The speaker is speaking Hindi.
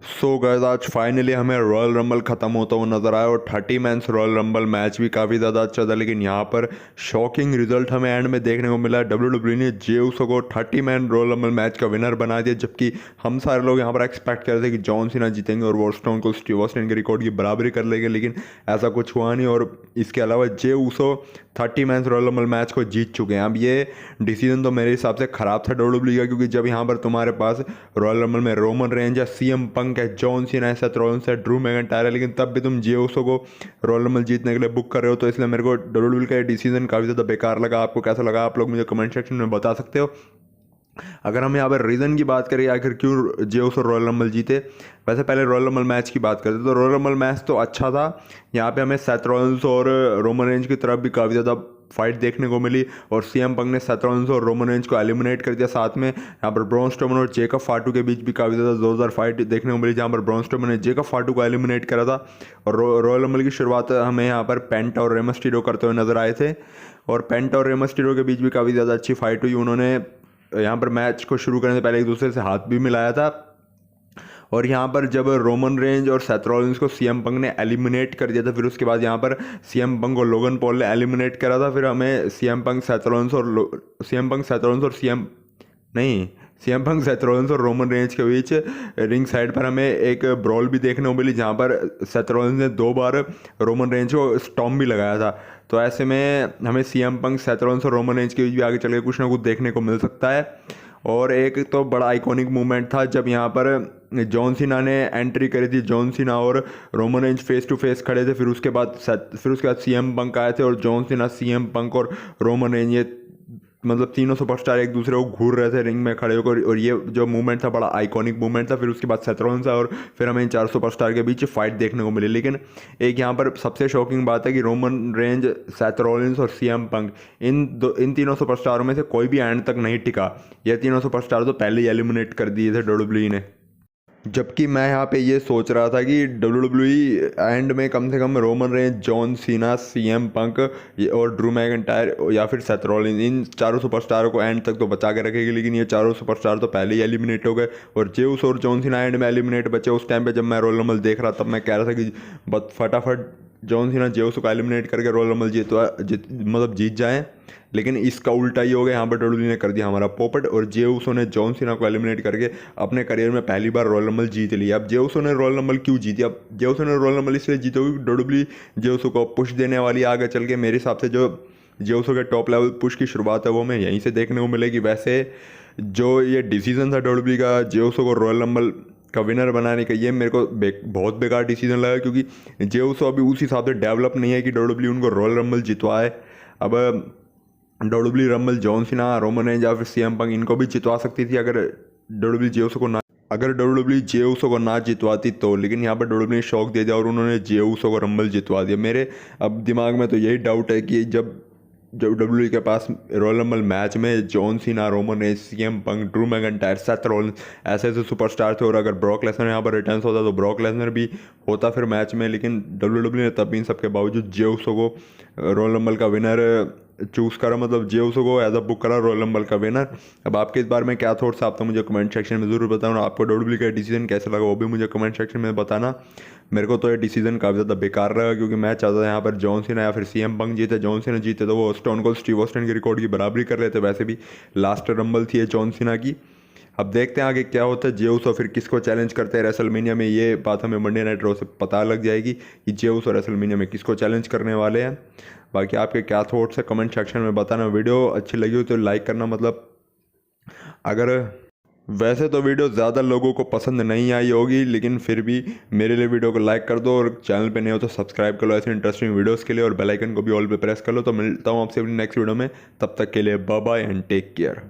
सो गाइस आज फाइनली हमें रॉयल रंबल ख़त्म होता हुआ नज़र आया और 30 मैंस रॉयल रंबल मैच भी काफ़ी ज़्यादा अच्छा था। लेकिन यहाँ पर शॉकिंग रिजल्ट हमें एंड में देखने को मिला। डब्ल्यूडब्ल्यूई ने जे उसो को 30 मैन रॉयल रंबल मैच का विनर बना दिया, जबकि हम सारे लोग यहाँ पर एक्सपेक्ट कर रहे थे कि जॉन सीना जीतेंगे और वो स्टोन कोल्ड स्टीव ऑस्टिन के रिकॉर्ड की बराबरी कर लेंगे, लेकिन ऐसा कुछ हुआ नहीं। और इसके अलावा जे उसो 30 मैंस रॉयल रंबल मैच को जीत चुके हैं। अब ये डिसीजन तो मेरे हिसाब से ख़राब था डब्ल्यूडब्ल्यूई का, क्योंकि जब यहाँ पर तुम्हारे पास रॉयल रंबल में रोमन रेंज है, सीएम पंक है, जॉन सीना है, सेथ रॉलिंस है, ड्रू मैकिंटायर है, लेकिन तब भी तुम जे उसो को रॉयल रंबल जीतने के लिए बुक कर रहे हो। तो इसलिए मेरे को डब्ल्यूडब्ल्यूई का ये डिसीजन काफ़ी ज़्यादा बेकार लगा। आपको कैसा लगा आप लोग मुझे कमेंट सेक्शन में बता सकते हो। अगर हम यहाँ पर रीज़न की बात करें आखिर क्यों जे उसो रॉयल रंबल जीते, वैसे पहले रॉयल रंबल मैच की बात करते तो रॉयल रंबल मैच तो अच्छा था। यहाँ पे हमें सेथ रॉलिंस और रोमन रेंज की तरफ भी काफ़ी ज़्यादा फाइट देखने को मिली और सीएम पंक ने सेथ रॉलिंस और रोमन रेंज को एलिमिनेट कर दिया। साथ में यहाँ पर ब्रॉन स्ट्रोमन और जेकब फाटू के बीच भी काफ़ी ज़्यादा जोरदार फाइट देखने को मिली, जहाँ पर ब्रॉन स्ट्रोमन ने जेकब फाटू को एलिमिनेट करा था। और रॉयल रंबल की शुरुआत हमें यहाँ पर पेंटा और रे मिस्टीरियो करते हुए नजर आए थे और पेंटा और रे मिस्टीरियो के बीच भी काफ़ी ज़्यादा अच्छी फाइट हुई। उन्होंने यहाँ पर मैच को शुरू करने से पहले एक दूसरे से हाथ भी मिलाया था। और यहाँ पर जब रोमन रेंज और सेथ रॉलिंस को सीएम पंक ने एलिमिनेट कर दिया था, फिर उसके बाद यहाँ पर सीएम पंक को लोगन पॉल ने एलिमिनेट करा था। फिर हमें सीएम पंक सेथ रॉलिंस और सीएम पंक सेथ रॉलिंस और रोमन रेंज के बीच रिंग साइड पर हमें एक ब्रॉल भी देखने को मिली, जहाँ पर सेथ रॉलिंस ने 2 बार रोमन रेंज को स्टॉम्प भी लगाया था। तो ऐसे में हमें सीएम पंक सेथ रॉलिंस और रोमन रेंज के बीच भी आगे चल के कुछ ना कुछ देखने को मिल सकता है। और एक तो बड़ा आइकॉनिक मूवमेंट था जब यहाँ पर जॉन सीना ने एंट्री करी थी। जॉन सीना और Roman Reigns face to face खड़े थे, फिर उसके बाद सीएम पंक आए थे और जॉन सीना, सीएम पंक और रोमन रेंज, ये मतलब तीनों सुपरस्टार एक दूसरे को घूर रहे थे रिंग में खड़े होकर। और ये जो मूवमेंट था बड़ा आइकॉनिक मूवमेंट था। फिर उसके बाद सेथ रॉलिंस और फिर हमें इन 4 सुपरस्टार के बीच फाइट देखने को मिली। लेकिन एक यहाँ पर सबसे शॉकिंग बात है कि रोमन रेंज, सेथ रॉलिंस और सीएम पंक, इन तीनों सुपरस्टारों में से कोई भी एंड तक नहीं टिका। ये तीनों सुपरस्टार तो पहले ही एलिमिनेट कर दिए थे डब्ल्यूडब्ल्यूई ने। जबकि मैं यहाँ पे ये सोच रहा था कि डब्ल्यूडब्ल्यूई एंड में कम से कम Roman Reigns, John Cena, CM Punk और ड्रू मैकिंटायर या फिर सेथ रॉलिंस, इन चारों सुपरस्टारों को एंड तक तो बचा के रखेगी। लेकिन ये चारों सुपरस्टार तो पहले ही एलिमिनेट हो गए और जेउस और जॉन सीना एंड में एलिमिनेट बचे। उस टाइम पे जब मैं रॉयल रंबल देख रहा तब मैं कह रहा था कि बस फटाफट जॉन सीना जेउस को एलिमिनेट करके रॉयल रंबल मतलब जीत जाएँ। लेकिन इसका उल्टा ही हो गया। यहाँ पर डब्ल्यूडब्ल्यूई ने कर दिया हमारा पोपट और जेउसो ने जॉन सीना को एलिमिनेट करके अपने करियर में पहली बार रॉयल रंबल जीत लिया। अब जेउसो ने रॉयल रंबल क्यों जीती? अब जेउसो ने रॉयल रंबल इसलिए जीती क्योंकि डब्ल्यूडब्ल्यूई जेउसो को पुश देने वाली आगे चल के। मेरे हिसाब से जो जेउसो के टॉप लेवल पुश की शुरुआत है वो हमें यहीं से देखने को मिलेगी। वैसे जो ये डिसीजन था डब्ल्यूडब्ल्यूई का जेउसो को रॉयल रंबल का विनर बनाने का, ये मेरे को बहुत बेकार डिसीजन लगा, क्योंकि जेउसो अभी उस हिसाब से डेवलप नहीं है कि डब्ल्यूडब्ल्यूई उनको रॉयल रंबल जितवाए। अब WWE rumble John Cena, Roman Reigns या फिर सीएम पंक इनको भी जितवा सकती थी अगर डब्ल्यूडब्ल्यूई जे उसो को ना जितवाती तो। लेकिन यहाँ पर डब्ल्यूडब्ल्यूई ने शौक दे दिया और उन्होंने जे उसो को रंबल जितवा दिया। मेरे अब दिमाग में तो यही डाउट है कि जब डब्ल्यूडब्ल्यूई के पास रॉयल रंबल मैच में John Cena, Roman range, CM Punk, Drew McIntyre, Seth Rollins ऐसे ऐसे सुपरस्टार थे और अगर ब्रॉक लेसनर यहाँ पर रिटर्न्स होता तो ब्रॉक लेसनर भी होता फिर मैच में। लेकिन डब्ल्यूडब्ल्यूई ने तब इन सबके बावजूद जे उसो को रॉयल रंबल का विनर चूज़ करा, मतलब जे उसो को एज अ बुक करा रॉयल रंबल का विनर। अब आपके इस बारे में क्या थॉट्स आप तो मुझे कमेंट सेक्शन में ज़रूर बताना। आपको डब्ल्यूडब्ल्यूई का डिसीजन कैसा लगा वो भी मुझे कमेंट सेक्शन में बताना। मेरे को तो ये डिसीजन काफ़ी ज़्यादा बेकार लगा, क्योंकि मैं चाहता था यहाँ पर जॉन सीना या फिर सीएम पंक जीते। जॉन सीना जीते तो वो स्टोन कोल्ड स्टीव ऑस्टिन के रिकॉर्ड की बराबरी कर लेते। वैसे भी लास्ट रंबल थी जॉन सीना की। अब देखते हैं आगे क्या होता है। जे उसो फिर किसको चैलेंज करते हैं रेसलमेनिया में, ये बात हमें मंडे नाइट रॉ से पता लग जाएगी कि जे उसो रेसलमेनिया में किसको चैलेंज करने वाले हैं। बाकी आपके क्या थॉट्स है कमेंट सेक्शन में बताना। वीडियो अच्छी लगी हो तो लाइक करना, मतलब अगर वैसे तो वीडियो ज़्यादा लोगों को पसंद नहीं आई होगी, लेकिन फिर भी मेरे लिए वीडियो को लाइक कर दो और चैनल पे नहीं हो तो सब्सक्राइब कर लो ऐसे इंटरेस्टिंग वीडियोस के लिए, और बेल आइकन को भी ऑल पे प्रेस कर लो। तो मिलता हूँ आपसे अपनी नेक्स्ट वीडियो में, तब तक के लिए bye bye and take care.